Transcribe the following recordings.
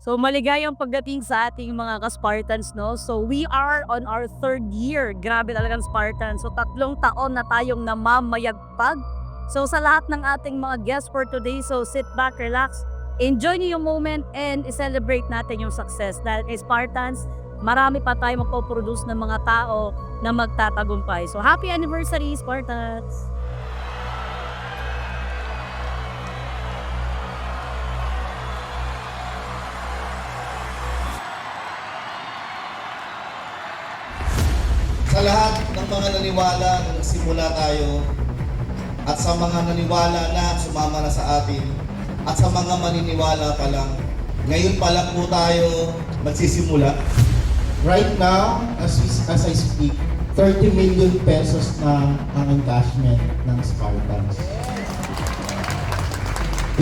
So maligayang pagdating sa ating mga ka-Spartans, no? So we are on our 3rd year. Grabe talagang Spartans. So 3 taon na tayong namamayagpag. So sa lahat ng ating mga guests for today, so sit back, relax, enjoy niyo yung moment and celebrate natin yung success. Dahil kay Spartans, marami pa tayo magpo-produce ng mga tao na magtatagumpay. So happy anniversary, Spartans! Sa lahat ng mga naniwala na nagsimula tayo at sa mga naniwala na sumama na sa atin at sa mga maniniwala pa lang, ngayon pa lang po tayo magsisimula. Right now, as I speak, 30 million pesos na ang encashment ng Spartans.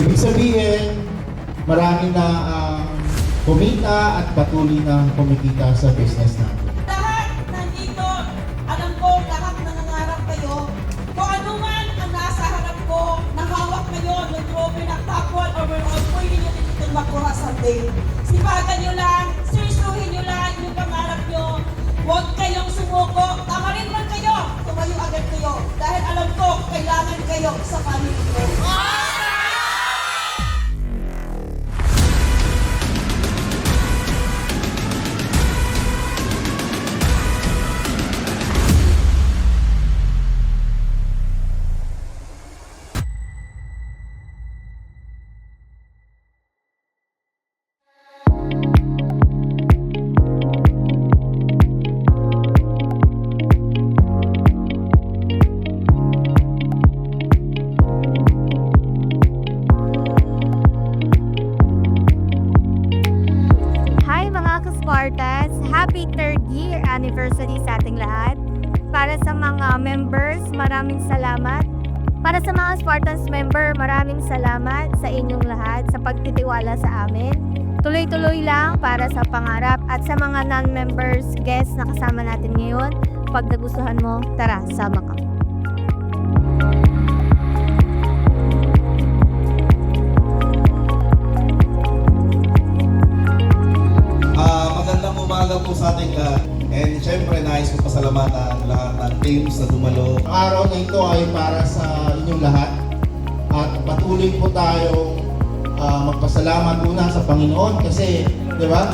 Ibig sabihin, marami na kumita at patuloy na kumikita sa business natin. Lahat nandito, alam ko lahat nangangarap kayo. Kung ano man ang nasa harap ko, nahawak kayo ng trophy ng top 1 overall, pwede nyo dito makuha someday. Sipagan nyo lang, seryosohin nyo lang yung pangarap nyo. Huwag kayong sumuko. Tama rin man kayo, tumayo agad kayo. Dahil alam ko, kailangan kayo sa family ko. Spartans, happy 3rd year anniversary sa ating lahat. Para sa mga members, maraming salamat. Para sa mga Spartans member, maraming salamat sa inyong lahat sa pagtitiwala sa amin. Tuloy-tuloy lang para sa pangarap at sa mga non-members, guests na kasama natin ngayon. Pag nagustuhan mo, tara, sama ka. Magandang umaga po sa ating lahat. And syempre, nais ko pasalamatan lahat ng teams na dumalo. Ang araw na ito ay para sa inyong lahat at patuloy po tayong magpasalamat muna sa Panginoon kasi, di ba,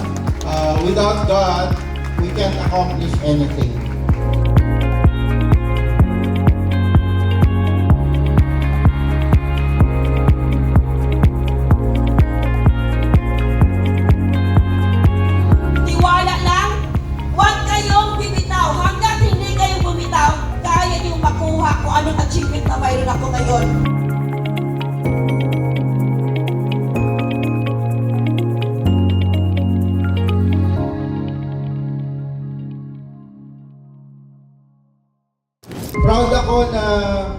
without God, we can't accomplish anything. Tiwala lang, huwag kayong bibitaw. Hanggat hindi kayo bumitaw, kaya niyong makuha kung anong achievement na mayroon ako ngayon. Proud ako na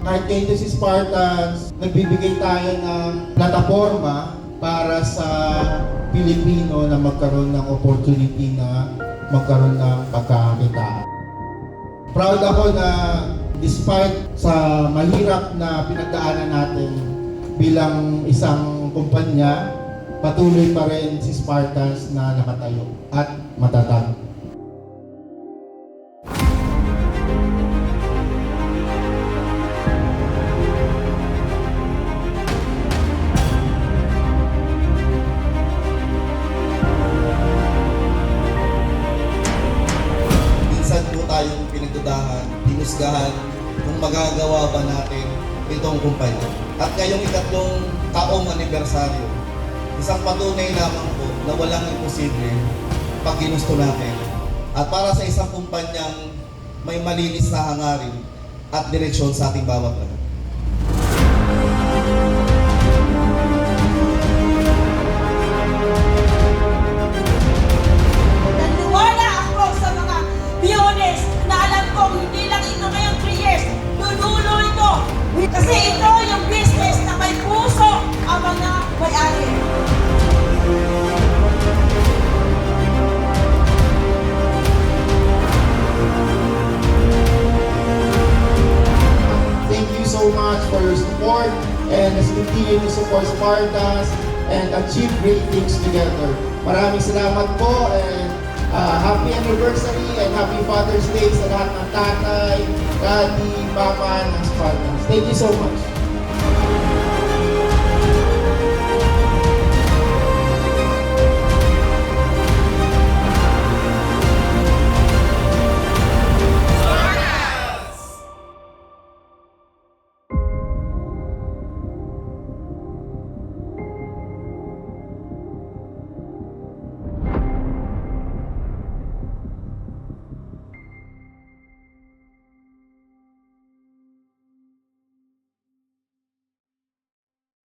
kahit kayo si Spartans, nagbibigay tayo ng plataforma para sa Pilipino na magkaroon ng opportunity na magkaroon ng pagkakakitaan. Proud ako na despite sa mahirap na pinagdaanan natin bilang isang kumpanya, patuloy pa rin si Spartans na nakatayo at matatag. Minsan po tayong pinagdudahan, hinusgahan kung magagawa ba natin itong kumpanya. At ngayong 3 taong anibersaryo, isang patunay lamang po na walang imposible pag ginusto natin. At para sa isang kumpanyang may malinis na hangarin at direksyon sa ating bawat lahat. Naniwala ako sa mga pioneers na alam kong hindi lang ito ngayong 3 years, dudulo ito. Kasi ito yung business na may puso ang mga may-ari. Thank you so much for your support and let's continue to support Spartans and and achieve great things together. Maraming salamat po and happy anniversary and happy Father's Day sa lahat ng tatay, daddy, papa ng Spartans. Thank you so much.